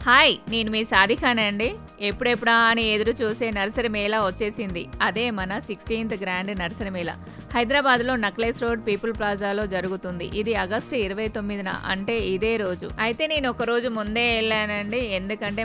Hi, నేను మీ సాదిఖానే అండి. ఎప్పుడెప్పుడా అని ఎదురు చూసే నర్సరీ మేళా వచ్చేసింది. అదే మన 16th గ్రాండ్ నర్సరీ మేళా హైదరాబాద్లో నక్లెస్ రోడ్ పీపుల్ ప్లాజాలో జరుగుతుంది. ఇది ఆగస్టు 29న, అంటే ఇదే రోజు. అయితే నేను ఒక రోజు ముందే వెళ్ళానండి, ఎందుకంటే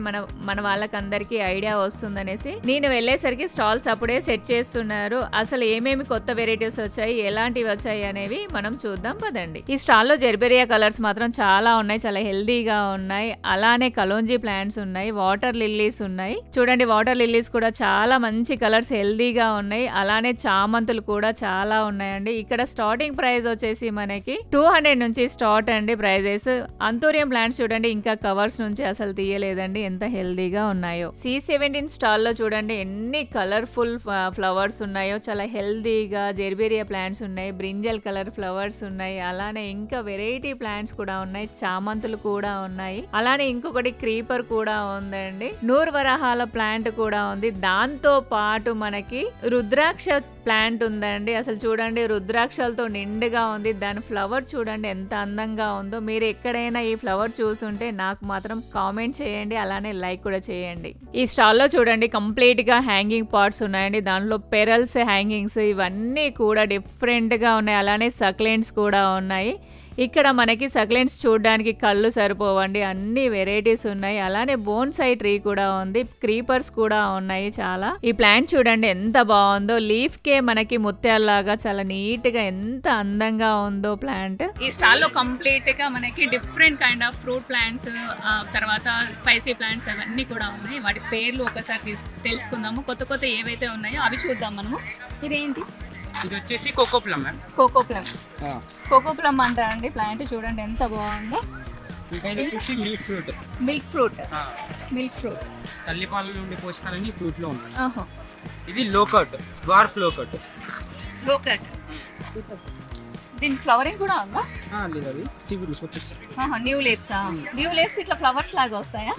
మన వాళ్ళకందరికీ ఐడియా వస్తుందనేసి. నేను వెళ్ళేసరికి స్టాల్స్ అప్పుడే సెట్ చేస్తున్నారు. అసలు ఏమేమి కొత్త వెరైటీస్ వచ్చాయి, ఎలాంటివి వచ్చాయి అనేవి మనం చూద్దాం పదండి. ఈ స్టాల్లో జెర్బేరియా కలర్స్ మాత్రం చాలా ఉన్నాయి, చాలా హెల్దీగా ఉన్నాయి. అలానే కలోంజీ ప్లాంట్స్ ఉన్నాయి, వాటర్ లిల్లీస్ ఉన్నాయి. చూడండి, వాటర్ లిల్లీస్ కూడా చాలా మంచి కలర్స్, హెల్దీగా ఉన్నాయి. అలానే చామంతులు కూడా చాలా ఉన్నాయండి. ఇక్కడ స్టార్టింగ్ ప్రైస్ వచ్చేసి మనకి 200 నుంచి స్టార్ట్ అండి ప్రైజెస్. అంతూరియం ప్లాంట్స్ చూడండి, ఇంకా కవర్స్ నుంచి అసలు తీయలేదండి, ఎంత హెల్దీగా ఉన్నాయో. C17 స్టాల్లో చూడండి ఎన్ని కలర్ఫుల్ ఫ్లవర్స్ ఉన్నాయో, చాలా హెల్దీగా. జెర్బేరియా ప్లాంట్స్ ఉన్నాయి, బ్రింజల్ కలర్ ఫ్లవర్స్ ఉన్నాయి. అలానే ఇంకా వెరైటీ ప్లాంట్స్ కూడా ఉన్నాయి, చామంతులు కూడా ఉన్నాయి. అలానే ఇంకొకటి క్రీపర్ కూడా ఉందండి, నూరు వరహాల ప్లాంట్ కూడా ఉంది. దాంతో పాటు మనకి రుద్రాక్ష ప్లాంట్ ఉందండి. అసలు చూడండి, రుద్రాక్షలతో నిండుగా ఉంది. దాని ఫ్లవర్ చూడండి ఎంత అందంగా ఉందో. మీరు ఎక్కడైనా ఈ ఫ్లవర్ చూసుంటే నాకు మాత్రం కామెంట్ చేయండి, అలానే లైక్ కూడా చేయండి. ఈ స్టాల్లో చూడండి కంప్లీట్ గా హ్యాంగింగ్ పాట్స్ ఉన్నాయండి. దాంట్లో పెరల్స్, హ్యాంగింగ్స్ ఇవన్నీ కూడా డిఫరెంట్ గా ఉన్నాయి. అలానే సక్లెంట్స్ కూడా ఉన్నాయి. ఇక్కడ మనకి సక్లెంట్స్ చూడడానికి కళ్ళు సరిపోవండి, అన్ని వెరైటీస్ ఉన్నాయి. అలానే బోన్సై ట్రీ కూడా ఉంది, క్రీపర్స్ కూడా ఉన్నాయి చాలా. ఈ ప్లాంట్ చూడండి ఎంత బాగుందో, లీఫ్ కే మనకి ముత్యాలలాగా చాలా నీట్ గా ఎంత అందంగా ఉందో ప్లాంట్. ఈ స్టాల్ లో కంప్లీట్ గా మనకి different kind of fruit plants, తర్వాత స్పైసీ ప్లాంట్స్ అవన్నీ కూడా ఉన్నాయి. వాటి పేర్లు ఒకసారి తెలుసుకుందాము. కొత్త కొత్త ఏవైతే ఉన్నాయో అవి చూద్దాం మనము. ఇదేంటి? ఇది వచ్చేసి coco plum. Coco plum. Coco plum అంటారా అండి ప్లాంట్? చూడండి ఎంత బాగుందో. Milk fruit. Milk fruit. Milk fruit తల్లిపాల నుండి పోషకాలన్నీ ఫ్రూట్ లో ఉన్నాయి. ఇది లోకట్, డ్వార్ఫ్ లోకట్. లోకట్. దీని ఫ్లవరింగ్ కూడా ఉందా? లేదు, చిగురు. New leaves. న్యూ లీవ్స్ ఇట్లా ఫ్లవర్స్ లాగా వస్తాయా?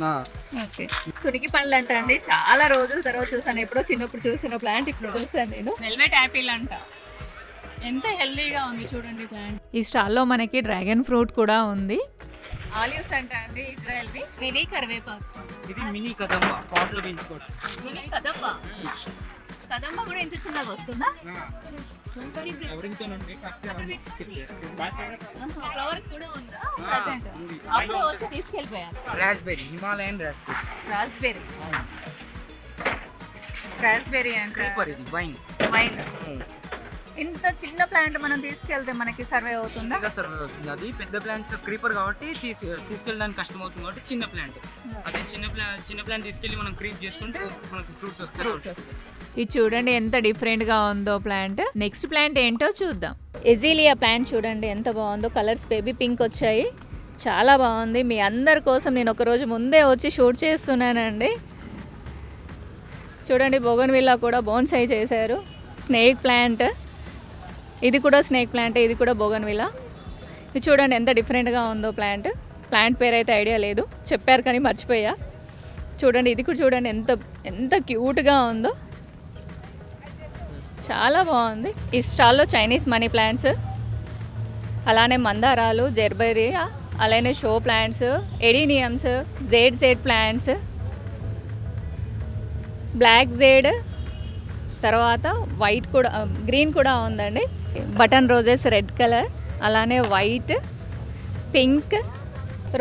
ఓకే. తురికి పండ్లు అంటండి, చాలా రోజుల తర్వాత చూసాను. ఎప్పుడో చిన్నప్పుడు చూసిన ప్లాంట్ ఇప్పుడు చూసాను నేను. వెల్వెట్ యాపిల్ అంట, ఎంత హెల్దీగా ఉంది చూడండి ప్లాంట్. ఈ స్టాల్లో మనకి డ్రాగన్ ఫ్రూట్ కూడా ఉంది. ఆలివ్స్ అంట అండి, ఇజ్రాయెల్వి. మినీ కరివేపాకు. ఇది మినీ కదంబ, పాట్ లో పెంచుకోవచ్చు. మినీ కదంబ. కదంబ కూడా ఇంత చిన్నగా వస్తుందా? ఫ్లవర్ కూడా ఉందా? అప్పుడు వచ్చి తీసుకెళ్ళిపోయారు. Raspberry, Himalayan raspberry. రాస్బెర్రీ అంటే వైన్. వైన్. ఇంత చిన్న ప్లాంట్ మనం తీసుకెళ్తే మనకి సర్వే అవుతుందా? సర్వే అవుతుంది. అది పెద్ద ప్లాంట్స్ క్రీపర్ కాబట్టి తీసుకెళ్ళడానికి కష్టం అవుతుంది కాబట్టి చిన్న ప్లాంట్. అదే చిన్న ప్లాంట్ తీసుకెళ్ళి మనం క్రీప్ చేసుకుంటే మనకి ఫ్రూట్స్ వస్తాయి. ఇది చూడండి ఎంత డిఫరెంట్ గా ఉందో ప్లాంట్. నెక్స్ట్ ప్లాంట్ ఏంటో చూద్దాం. ఎజిలియా ప్లాంట్ చూడండి ఎంత బాగుందో. కలర్స్ బేబీ పింక్ వచ్చాయి, చాలా బాగుంది. మీ అందరి కోసం నేను ఒక రోజు ముందే వచ్చి షూట్ చేస్తున్నానండి. చూడండి, బోగన్విల్లా కూడా బోన్సై చేశారు. స్నేక్ ప్లాంట్, ఇది కూడా స్నేక్ ప్లాంట్, ఇది కూడా బోగన్విల్లా. ఇది చూడండి ఎంత డిఫరెంట్గా ఉందో ప్లాంట్. ప్లాంట్ పేరు అయితే ఐడియా లేదు, చెప్పారు కానీ మర్చిపోయా. చూడండి, ఇది కూడా చూడండి ఎంత క్యూట్గా ఉందో, చాలా బాగుంది. ఈ స్టాల్లో చైనీస్ మనీ ప్లాంట్స్, అలానే మందారాలు, జెర్బేరియా, అలానే show plants, adeniums, jade plants, black jade, తర్వాత వైట్ కూడా, గ్రీన్ కూడా ఉందండి. బటన్ రోజెస్ రెడ్ కలర్, అలానే వైట్, పింక్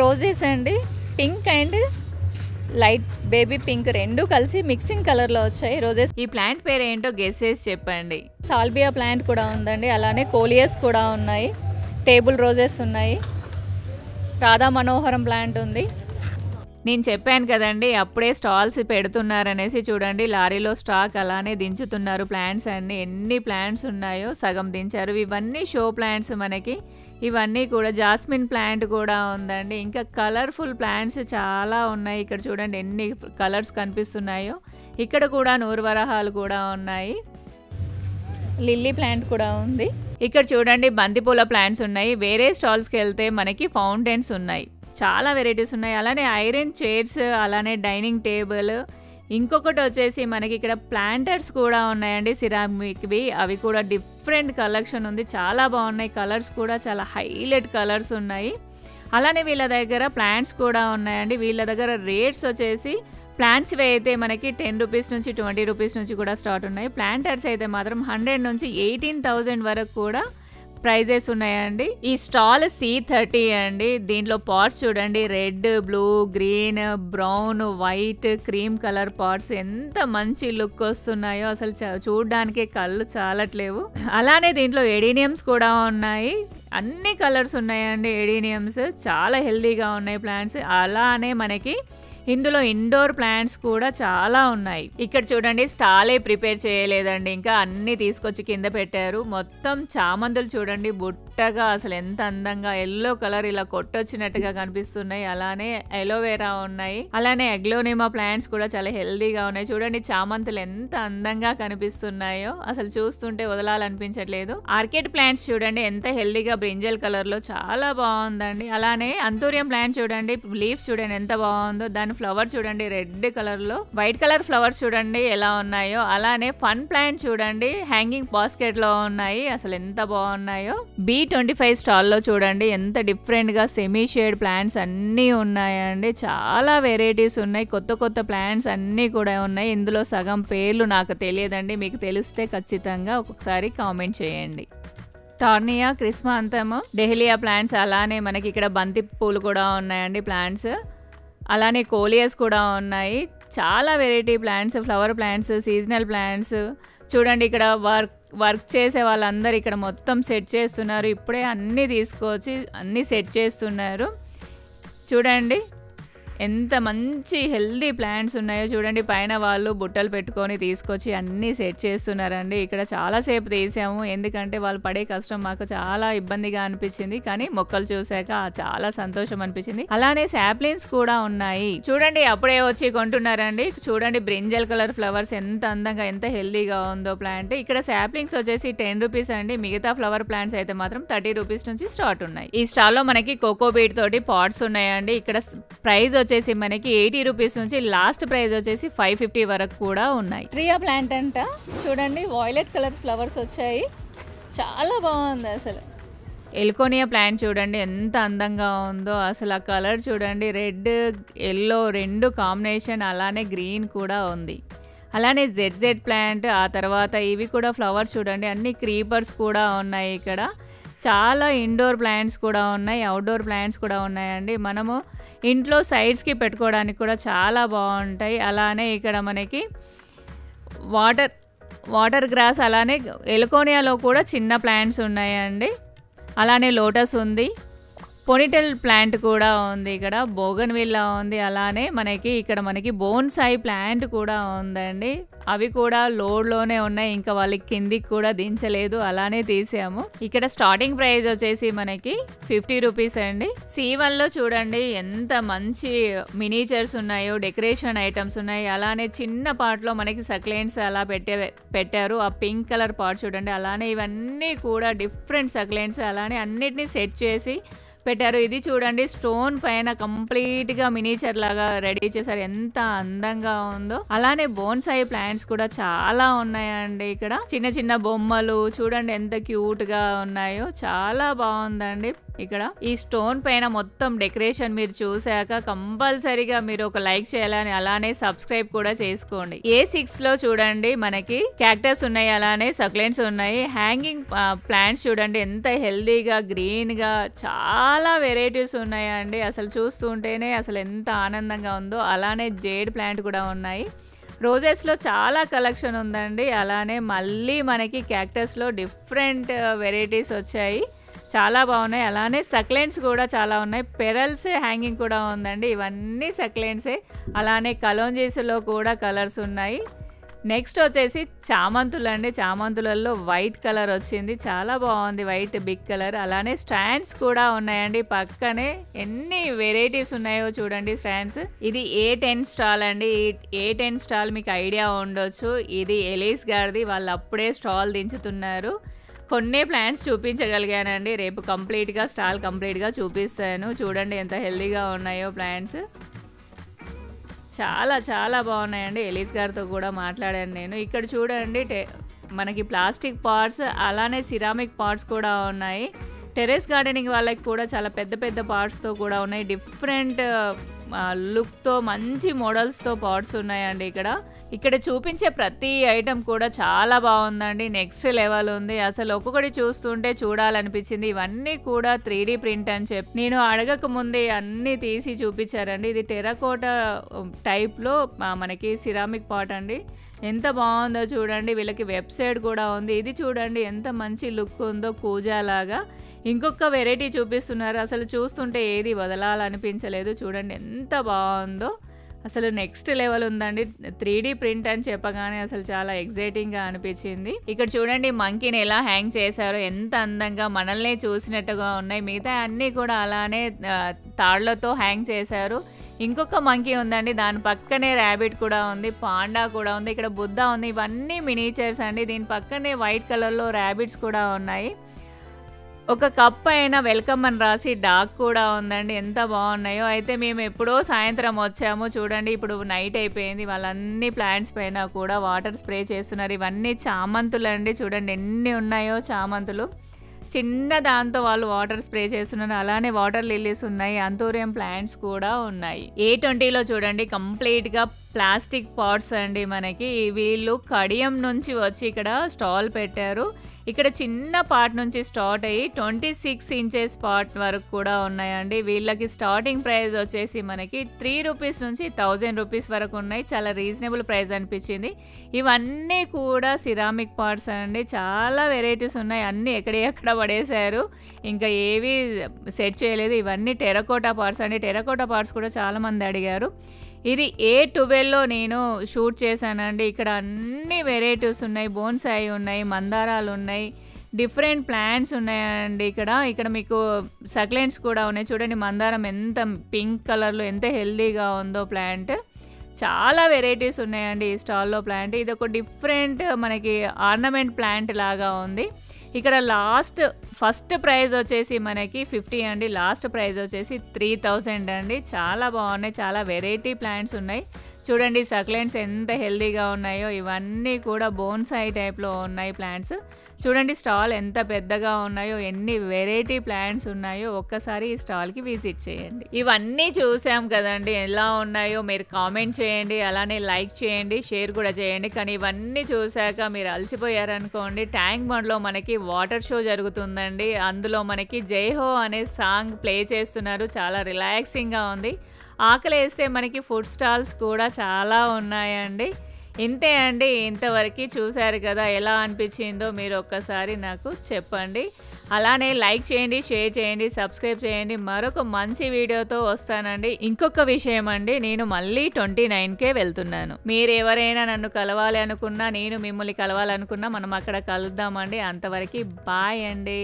రోజెస్ అండి. Pink and light baby pink రెండు కలిసి మిక్సింగ్ కలర్లో వచ్చాయి రోజెస్. ఈ ప్లాంట్ పేరు ఏంటో గెస్ చేసి చెప్పండి. సాల్బియా ప్లాంట్ కూడా ఉందండి, అలానే కోలియస్ కూడా ఉన్నాయి, టేబుల్ రోజెస్ ఉన్నాయి, రాధా మనోహరం ప్లాంట్ ఉంది. నేను చెప్పాను కదండి, అప్పుడే స్టాల్స్ పెడుతున్నారనేసి. చూడండి, లారీలో స్టాక్ అలానే దించుతున్నారు ప్లాంట్స్ అన్ని. ఎన్ని ప్లాంట్స్ ఉన్నాయో సగం దించారు. ఇవన్నీ షో ప్లాంట్స్ మనకి. ఇవన్నీ కూడా జాస్మిన్ ప్లాంట్ కూడా ఉందండి. ఇంకా కలర్ఫుల్ ప్లాంట్స్ చాలా ఉన్నాయి. ఇక్కడ చూడండి ఎన్ని కలర్స్ కనిపిస్తున్నాయో. ఇక్కడ కూడా నూరు వరహాలు కూడా ఉన్నాయి, లిల్లీ ప్లాంట్ కూడా ఉంది. ఇక్కడ చూడండి బంతిపూల ప్లాంట్స్ ఉన్నాయి. వేరే స్టాల్స్కి వెళ్తే మనకి ఫౌంటైన్స్ ఉన్నాయి, చాలా వెరైటీస్ ఉన్నాయి. అలానే ఐరన్ చైర్స్, అలానే డైనింగ్ టేబుల్. ఇంకొకటి వచ్చేసి మనకి ఇక్కడ ప్లాంటర్స్ కూడా ఉన్నాయండి, సిరామిక్వి. అవి కూడా డిఫరెంట్ కలెక్షన్ ఉంది, చాలా బాగున్నాయి. కలర్స్ కూడా చాలా హైలైట్ కలర్స్ ఉన్నాయి. అలానే వీళ్ళ దగ్గర ప్లాంట్స్ కూడా ఉన్నాయండి. వీళ్ళ దగ్గర రేట్స్ వచ్చేసి ప్లాంట్స్ అయితే మనకి 10 రూపీస్ నుంచి 20 రూపీస్ నుంచి కూడా స్టార్ట్ ఉన్నాయి. ప్లాంటర్స్ అయితే మాత్రం 100 నుంచి 18,000 వరకు కూడా ప్రైజెస్ ఉన్నాయండి. ఈ స్టాల్ C30 అండి. దీంట్లో పాట్స్ చూడండి, red, blue, green, brown, white, cream colour pots ఎంత మంచి లుక్ వస్తున్నాయో అసలు చూడడానికి కళ్ళు చాలట్లేవు. అలానే దీంట్లో ఎడీనియమ్స్ కూడా ఉన్నాయి. అన్ని కలర్స్ ఉన్నాయండి ఎడీనియమ్స్. చాలా హెల్దీగా ఉన్నాయి ప్లాంట్స్. అలానే మనకి ఇందులో ఇండోర్ ప్లాంట్స్ కూడా చాలా ఉన్నాయి. ఇక్కడ చూడండి స్టాలే ప్రిపేర్ చేయలేదండి, ఇంకా అన్ని తీసుకొచ్చి కింద పెట్టారు. మొత్తం చామంతులు చూడండి బుట్టగా అసలు ఎంత అందంగా ఎల్లో కలర్ ఇలా కొట్టొచ్చినట్టుగా కనిపిస్తున్నాయి. అలానే ఎలోవేరా ఉన్నాయి. అలానే అగ్లోనిమా ప్లాంట్స్ కూడా చాలా హెల్దీగా ఉన్నాయి. చూడండి చామంతులు ఎంత అందంగా కనిపిస్తున్నాయో అసలు చూస్తుంటే వదలాలనిపించట్లేదు. ఆర్కిడ్ ప్లాంట్స్ చూడండి ఎంత హెల్దీగా బ్రింజల్ కలర్ లో చాలా బాగుందండి. అలానే అంతూరియం ప్లాంట్ చూడండి, లీఫ్ చూడండి ఎంత బాగుందో. దాని ఫ్లవర్ చూడండి రెడ్ కలర్ లో, వైట్ కలర్ ఫ్లవర్స్ చూడండి ఎలా ఉన్నాయో. అలానే ఫన్ ప్లాంట్ చూడండి హ్యాంగింగ్ బాస్కెట్ లో ఉన్నాయి, అసలు ఎంత బాగున్నాయో. B25 స్టాల్ లో చూడండి ఎంత డిఫరెంట్ గా సెమీ షేడ్ ప్లాంట్స్ అన్ని ఉన్నాయండి. చాలా వెరైటీస్ ఉన్నాయి, కొత్త కొత్త ప్లాంట్స్ అన్ని కూడా ఉన్నాయి. ఇందులో సగం పేర్లు నాకు తెలియదండి, మీకు తెలిస్తే ఖచ్చితంగా ఒక్కొక్కసారి కామెంట్ చేయండి. టార్నియా, క్రిస్మాంతమ్, డెహలియా ప్లాంట్స్, అలానే మనకి ఇక్కడ బంతి పూలు కూడా ఉన్నాయండి ప్లాంట్స్. అలానే కోలియస్ కూడా ఉన్నాయి. చాలా variety plants, flower plants, seasonal plants చూడండి. ఇక్కడ వర్క్ చేసే వాళ్ళందరూ ఇక్కడ మొత్తం సెట్ చేస్తున్నారు. ఇప్పుడే అన్నీ తీసుకొచ్చి అన్నీ సెట్ చేస్తున్నారు. చూడండి ఎంత మంచి హెల్దీ ప్లాంట్స్ ఉన్నాయో చూడండి. పైన వాళ్ళు బుట్టలు పెట్టుకొని తీసుకొచ్చి అన్నీ సెట్ చేస్తున్నారండి. ఇక్కడ చాలాసేపు తీసాము, ఎందుకంటే వాళ్ళు పడే కష్టం మాకు చాలా ఇబ్బందిగా అనిపించింది. కానీ మొక్కలు చూసాక చాలా సంతోషం అనిపించింది. అలానే శాప్లిన్స్ కూడా ఉన్నాయి చూడండి, అప్పుడే వచ్చి కొంటున్నారండి. చూడండి బ్రింజల్ కలర్ ఫ్లవర్స్ ఎంత అందంగా ఎంత హెల్దీగా ఉందో ప్లాంట్. ఇక్కడ శాప్లింగ్స్ వచ్చేసి 10 రూపీస్ అండి. మిగతా ఫ్లవర్ ప్లాంట్స్ అయితే మాత్రం 30 రూపీస్ నుంచి స్టార్ట్ ఉన్నాయి. ఈ స్టాల్లో మనకి కోకో బీట్ తోటి పాట్స్ ఉన్నాయండి. ఇక్కడ ప్రైస్ వచ్చేసి మనకి 80 రూపీస్ నుంచి లాస్ట్ ప్రైస్ వచ్చేసి 550 వరకు కూడా ఉన్నాయి. ట్రియా ప్లాంట్ అంట చూడండి, వైలెట్ కలర్ ఫ్లవర్స్ వచ్చాయి, చాలా బాగుంది అసలు. ఎల్కోనియా ప్లాంట్ చూడండి ఎంత అందంగా ఉందో అసలు. ఆ కలర్ చూడండి రెడ్ ఎల్లో రెండు కాంబినేషన్, అలానే గ్రీన్ కూడా ఉంది. అలానే ZZ ప్లాంట్, ఆ తర్వాత ఇవి కూడా ఫ్లవర్స్ చూడండి, అన్ని క్రీపర్స్ కూడా ఉన్నాయి. ఇక్కడ చాలా ఇండోర్ ప్లాంట్స్ కూడా ఉన్నాయి, అవుట్డోర్ ప్లాంట్స్ కూడా ఉన్నాయండి. మనము ఇంట్లో సైడ్స్కి పెట్టుకోవడానికి కూడా చాలా బాగుంటాయి. అలానే ఇక్కడ మనకి వాటర్ గ్రాస్, అలానే ఎల్కోనియాలో కూడా చిన్న ప్లాంట్స్ ఉన్నాయండి. అలానే లోటస్ ఉంది, పొనిటల్ ప్లాంట్ కూడా ఉంది, ఇక్కడ బోగన్విల్లా ఉంది. అలానే ఇక్కడ మనకి బోన్సాయి ప్లాంట్ కూడా ఉందండి. అవి కూడా లోడ్లోనే ఉన్నాయి, ఇంకా వాళ్ళకి కిందికి కూడా దించలేదు, అలానే తీసాము. ఇక్కడ స్టార్టింగ్ ప్రైస్ వచ్చేసి మనకి 50 రూపీస్ అండి. C1లో చూడండి ఎంత మంచి మినీచర్స్ ఉన్నాయో, డెకరేషన్ ఐటమ్స్ ఉన్నాయి. అలానే చిన్న పార్ట్లో మనకి సక్లెంట్స్ అలా పెట్టారు. ఆ పింక్ కలర్ పార్ట్ చూడండి. అలానే ఇవన్నీ కూడా డిఫరెంట్ సక్లెంట్స్, అలానే అన్నిటినీ సెట్ చేసి పెట్టారు. ఇది చూడండి స్టోన్ పైన కంప్లీట్ గా మినిచర్ లాగా రెడీ చేశారు, ఎంత అందంగా ఉందో. అలానే బోన్సాయి ప్లాంట్స్ కూడా చాలా ఉన్నాయండి. ఇక్కడ చిన్న చిన్న బొమ్మలు చూడండి ఎంత క్యూట్ గా ఉన్నాయో, చాలా బాగుందండి. ఇక్కడ ఈ స్టోన్ పైన మొత్తం డెకరేషన్ మీరు చూసాక కంపల్సరీగా మీరు ఒక లైక్ చేయాలని, అలానే సబ్స్క్రైబ్ కూడా చేసుకోండి. A6 లో చూడండి మనకి క్యాక్టస్ ఉన్నాయి, అలానే సక్లెంట్స్ ఉన్నాయి. హ్యాంగింగ్ ప్లాంట్స్ చూడండి ఎంత హెల్దీగా గ్రీన్ గా చాలా వెరైటీస్ ఉన్నాయండి. అసలు చూస్తుంటేనే అసలు ఎంత ఆనందంగా ఉందో. అలానే జేడ్ ప్లాంట్ కూడా ఉన్నాయి. రోజెస్లో చాలా కలెక్షన్ ఉందండి. అలానే మళ్ళీ మనకి క్యాక్టస్లో డిఫరెంట్ వెరైటీస్ వచ్చాయి, చాలా బాగున్నాయి. అలానే సక్లెంట్స్ కూడా చాలా ఉన్నాయి. పెరల్స్ హ్యాంగింగ్ కూడా ఉందండి, ఇవన్నీ సక్లెంట్సే. అలానే కలోంజీస్లో కూడా కలర్స్ ఉన్నాయి. నెక్స్ట్ వచ్చేసి చామంతులు అండి. చామంతులలో వైట్ కలర్ వచ్చింది, చాలా బాగుంది, వైట్ బిగ్ కలర్. అలానే స్టాండ్స్ కూడా ఉన్నాయండి. పక్కనే ఎన్ని వెరైటీస్ ఉన్నాయో చూడండి స్టాండ్స్. ఇది A10 స్టాల్ అండి. A10 స్టాల్ మీకు ఐడియా ఉండొచ్చు, ఇది ఎలీస్ గారిది. వాళ్ళు అప్పుడే స్టాల్ దించుతున్నారు. కొన్ని ప్లాంట్స్ చూపించగలిగానండి, రేపు కంప్లీట్గా స్టాల్ కంప్లీట్గా చూపిస్తాను. చూడండి ఎంత హెల్దీగా ఉన్నాయో ప్లాంట్స్, చాలా చాలా బాగున్నాయండి. ఎలీస్ గారితో కూడా మాట్లాడాను నేను. ఇక్కడ చూడండి మనకి ప్లాస్టిక్ పాట్స్, అలానే సిరామిక్ పాట్స్ కూడా ఉన్నాయి. టెర్రస్ గార్డెనింగ్ వాళ్ళకి కూడా చాలా పెద్ద పెద్ద పాట్స్‌తో కూడా ఉన్నాయి. డిఫరెంట్ లుక్‌తో మంచి మోడల్స్‌తో పాట్స్ ఉన్నాయండి ఇక్కడ. ఇక్కడ చూపించే ప్రతి ఐటెం కూడా చాలా బాగుందండి. నెక్స్ట్ లెవెల్ ఉంది. అసలు ఒక్కొక్కటి చూస్తుంటే చూడాలనిపించింది. ఇవన్నీ కూడా 3D ప్రింట్ అని చెప్పి నేను అడగక ముందే అన్నీ తీసి చూపించారండి. ఇది టెర్రకోటా టైప్‌లో మనకి సిరామిక్ పాట్ అండి. ఎంత బాగుందో చూడండి. వీళ్ళకి వెబ్సైట్ కూడా ఉంది. ఇది చూడండి ఎంత మంచి లుక్ ఉందో కూజా లాగా. ఇంకొక వెరైటీ చూపిస్తున్నారు. అసలు చూస్తుంటే ఏది వదలాలనిపించలేదు. చూడండి ఎంత బాగుందో. అసలు నెక్స్ట్ లెవెల్ ఉందండి. 3D ప్రింట్ అని చెప్పగానే అసలు చాలా ఎక్సైటింగ్‌గా అనిపించింది. ఇక్కడ చూడండి మంకీని ఎలా హ్యాంగ్ చేశారో ఎంత అందంగా మనల్నే చూసినట్టుగా ఉన్నాయి. మిగతా అన్నీ కూడా అలానే తాళ్లతో హ్యాంగ్ చేశారు. ఇంకొక మంకీ ఉందండి. దాని పక్కనే ర్యాబిట్ కూడా ఉంది. పాండా కూడా ఉంది. ఇక్కడ బుద్ధ ఉంది. ఇవన్నీ మినియేచర్స్ అండి. దీని పక్కనే వైట్ కలర్‌లో ర్యాబిట్స్ కూడా ఉన్నాయి. ఒక కప్ పైన వెల్కమ్ అని రాసి డాగ్ కూడా ఉందండి. ఎంత బాగున్నాయో. అయితే మేము ఎప్పుడో సాయంత్రం వచ్చాము. చూడండి ఇప్పుడు నైట్ అయిపోయింది. వాళ్ళన్ని ప్లాంట్స్ పైన కూడా వాటర్ స్ప్రే చేస్తున్నారు. ఇవన్నీ చామంతులు అండి. చూడండి ఎన్ని ఉన్నాయో చామంతులు. చిన్న దాంతో వాళ్ళు వాటర్ స్ప్రే చేస్తున్నారు. అలానే వాటర్ లిల్లీస్ ఉన్నాయి. అంతోరియం ప్లాంట్స్ కూడా ఉన్నాయి. A20లో చూడండి కంప్లీట్‌గా ప్లాస్టిక్ పాట్స్ అండి మనకి. వీళ్ళు కడియం నుంచి వచ్చి ఇక్కడ స్టాల్ పెట్టారు. ఇక్కడ చిన్న పార్ట్ నుంచి స్టార్ట్ అయ్యి 26 ఇంచెస్ పార్ట్ వరకు కూడా ఉన్నాయండి. వీళ్ళకి స్టార్టింగ్ ప్రైస్ వచ్చేసి మనకి 3 రూపీస్ నుంచి 1000 రూపీస్ వరకు ఉన్నాయి. చాలా రీజనబుల్ ప్రైస్ అనిపించింది. ఇవన్నీ కూడా సిరామిక్ పార్ట్స్ అండి. చాలా వెరైటీస్ ఉన్నాయి. అన్నీ ఎక్కడ పడేశారు. ఇంకా ఏవి సెట్ చేయలేదు. ఇవన్నీ టెర్రకోటా పార్ట్స్ అండి. టెర్రకోటా పార్ట్స్ కూడా చాలామంది అడిగారు. ఇది A12లో నేను షూట్ చేశానండి. ఇక్కడ అన్ని వెరైటీస్ ఉన్నాయి. బోన్సాయి ఉన్నాయి. మందారాలు ఉన్నాయి. డిఫరెంట్ ప్లాంట్స్ ఉన్నాయండి ఇక్కడ మీకు సక్లెంట్స్ కూడా ఉన్నాయి. చూడండి మందారం ఎంత పింక్ కలర్‌లో ఎంత హెల్తీగా ఉందో ప్లాంట్. చాలా వెరైటీస్ ఉన్నాయండి ఈ స్టాల్‌లో ప్లాంట్. ఇది ఒక డిఫరెంట్ మనకి ఆర్నమెంట్ ప్లాంట్ లాగా ఉంది. ఇక్కడ ఫస్ట్ ప్రైజ్ వచ్చేసి మనకి 50 అండి. లాస్ట్ ప్రైజ్ వచ్చేసి 3000 అండి. చాలా బాగున్నాయి. చాలా వెరైటీ ప్లాంట్స్ ఉన్నాయి. చూడండి సక్లెంట్స్ ఎంత హెల్తీగా ఉన్నాయో. ఇవన్నీ కూడా బోన్సాయి టైప్‌లో ఉన్నాయి ప్లాంట్స్. చూడండి స్టాల్ ఎంత పెద్దగా ఉన్నాయో. ఎన్ని వెరైటీ ప్లాంట్స్ ఉన్నాయో. ఒక్కసారి ఈ స్టాల్‌కి విజిట్ చేయండి. ఇవన్నీ చూసాం కదండి. ఎలా ఉన్నాయో మీరు కామెంట్ చేయండి. అలానే లైక్ చేయండి. షేర్ కూడా చేయండి. కానీ ఇవన్నీ చూసాక మీరు అలసిపోయారనుకోండి. ట్యాంక్ బండ్‌లో మనకి వాటర్ షో జరుగుతుందండి. అందులో మనకి జై హో అనే సాంగ్ ప్లే చేస్తున్నారు. చాలా రిలాక్సింగ్‌గా ఉంది. ఆకలేస్తే మనకి ఫుడ్ స్టాల్స్ కూడా చాలా ఉన్నాయండి. ఇంతే అండి. ఇంతవరకు చూశారు కదా. ఎలా అనిపించిందో మీరు ఒక్కసారి నాకు చెప్పండి. అలానే లైక్ చేయండి, షేర్ చేయండి, సబ్స్క్రైబ్ చేయండి. మరొక మంచి వీడియోతో వస్తానండి. ఇంకొక విషయం అండి, నేను మళ్ళీ 29కే వెళ్తున్నాను. మీరు ఎవరైనా నన్ను కలవాలి అనుకున్నా, నేను మిమ్మల్ని కలవాలనుకున్నా మనం అక్కడ కలుద్దామండి. అంతవరకు బాయ్ అండి.